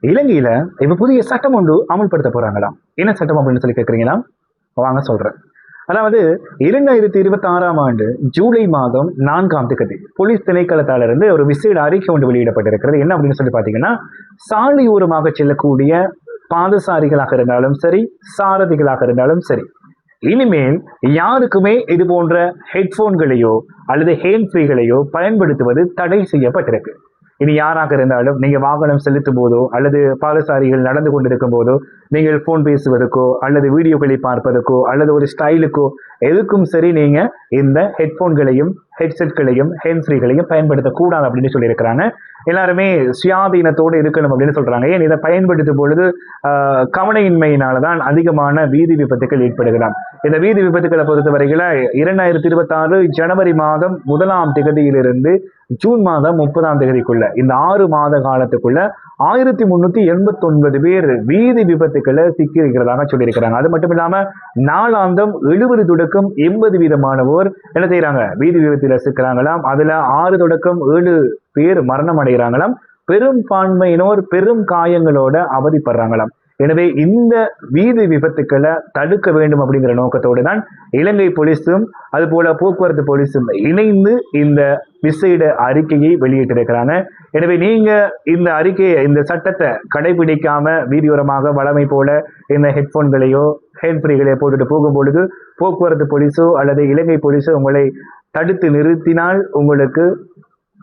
இலங்கையில இப்ப புதிய சட்டம் ஒன்று அமல்படுத்த போறாங்களாம். என்ன சட்டம் அப்படின்னு சொல்லி கேட்குறீங்களா? வாங்க சொல்றேன். அதாவது 2026ஆம் ஆண்டு ஜூலை மாதம் 4ஆம் தேதி போலீஸ் திணைக்களத்தாலிருந்து ஒரு விசேட அறிக்கை ஒன்று வெளியிடப்பட்டிருக்கிறது. என்ன அப்படின்னு சொல்லி பார்த்தீங்கன்னா, சாலையோரமாக செல்லக்கூடிய பாதசாரிகளாக இருந்தாலும் சரி, சாரதிகளாக இருந்தாலும் சரி, இனிமேல் யாருக்குமே இது போன்ற ஹெட்போன்களையோ அல்லது ஹேண்ட் ஃப்ரீகளையோ பயன்படுத்துவது தடை செய்யப்பட்டிருக்கு. இனி யாராக இருந்தாலும் நீங்க வாகனம் செலுத்தும் போதோ அல்லது பாதசாரிகள் நடந்து கொண்டிருக்கும் போதோ நீங்கள் போன் பேசுவதற்கோ அல்லது வீடியோக்களை பார்ப்பதற்கோ அல்லது ஒரு ஸ்டைலுக்கோ எதுக்கும் சரி நீங்க இந்த ஹெட்போன்களையும் ஹெட்செட்களையும் ஹேண்ட் ஃப்ரீகளையும் பயன்படுத்தக்கூடாது அப்படின்னு சொல்லியிருக்கிறாங்க. எல்லாருமே சுயாதீனத்தோடு இருக்கணும் அப்படின்னு சொல்றாங்க. ஏன் இதை பயன்படுத்தும் பொழுது கவனையின்மையினாலதான் அதிகமான வீதி விபத்துக்கள் ஏற்படுகிறான். இந்த வீதி விபத்துக்களை பொறுத்தவரையில 2026 ஜனவரி மாதம் 1ஆம் தேதியிலிருந்து ஜூன் மாதம் 30ஆம் தேதிக்குள்ள இந்த 6 மாத காலத்துக்குள்ள 1389 பேர் வீதி விபத்துக்களை சிக்கி இருக்கிறதாக சொல்லியிருக்கிறாங்க. அது மட்டும் இல்லாம நாளாந்தம் 70 தொடக்கம் 80 வீதமானவோர் என்ன செய்யறாங்க, வீதி விபத்துல சிக்கிறாங்களாம். அதுல 6 தொடக்கம் 7 பேர் மரணம் அடைகிறாங்களாம். பெரும்பான்மையினோர் பெரும் காயங்களோட அவதிப்படுறாங்களாம். எனவே இந்த வீதி விபத்துக்களை தடுக்க வேண்டும் அப்படிங்கிற நோக்கத்தோடு தான் இலங்கை போலீஸும் அது போல போக்குவரத்து போலீஸும் இணைந்து இந்த விசேட அறிக்கையை வெளியிட்டிருக்கிறாங்க. எனவே நீங்க இந்த அறிக்கையை, இந்த சட்டத்தை கடைபிடிக்காம வீதியோரமாக வளமை போல இந்த ஹெட்போன்களையோ ஹேண்ட் ஃப்ரீகளையோ போட்டுட்டு போகும்பொழுது போக்குவரத்து போலீஸோ அல்லது இலங்கை போலீஸோ உங்களை தடுத்து நிறுத்தினால் உங்களுக்கு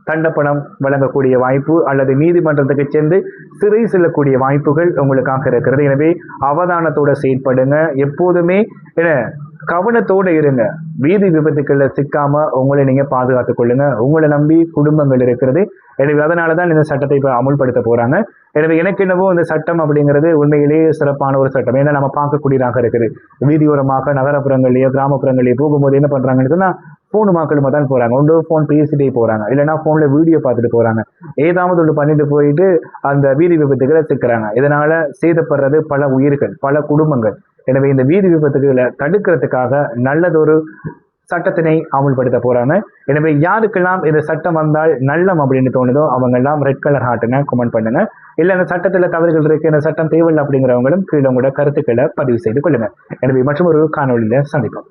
தண்டப்பணம் வழங்கக்கூடிய வாய்ப்பு அல்லது நீதிமன்றத்துக்கு சென்று சிறை செல்லக்கூடிய வாய்ப்புகள் உங்களுக்காக இருக்கிறது. எனவே அவதானத்தோட செயற்படுங்க. எப்போதுமே கவனத்தோட இருங்க. வீதி விபத்துக்களை சிக்காம உங்களை நீங்க பாதுகாத்துக் கொள்ளுங்க. உங்களை நம்பி குடும்பங்கள் இருக்கிறது. எனவே அதனாலதான் இந்த சட்டத்தை இப்ப அமுல்படுத்த போறாங்க. எனவே எனக்கு என்னவோ இந்த சட்டம் அப்படிங்கிறது உண்மையிலேயே சிறப்பான ஒரு சட்டம். ஏன்னா நம்ம பார்க்கக்கூடியதாக இருக்குது. வீதியோரமாக நகரப்புறங்கள்லயோ கிராமப்புறங்களையோ போகும்போது என்ன பண்றாங்கன்னு சொன்னா போன் மக்களுமா தான் போறாங்க. ஒன்று போன் பேசிட்டே போறாங்க, இல்லைன்னா போன்ல வீடியோ பார்த்துட்டு போறாங்க. ஏதாவது ஒன்று பண்ணிட்டு போயிட்டு அந்த வீதி விபத்துக்களை சிக்கிறாங்க. இதனால சேதப்படுறது பல உயிர்கள், பல குடும்பங்கள். எனவே இந்த வீதி விபத்துக்களை தடுக்கிறதுக்காக நல்லதொரு சட்டத்தினை அமுல்படுத்த போறாங்க. எனவே யாருக்கெல்லாம் இந்த சட்டம் வந்தால் நல்லம் அப்படின்னு தோணுதோ அவங்க எல்லாம் ரெட் கலர் ஹார்ட்டுங்க கமெண்ட் பண்ணுங்க. இல்ல இந்த சட்டத்துல தவறுகள் இருக்கு, இந்த சட்டம் தேவையில்லை அப்படிங்கிறவங்களும் கீழே உங்களோட கருத்துக்களை பதிவு செய்து கொள்ளுங்க. எனவே மற்றும் ஒரு காணொலியில சந்திப்போம்.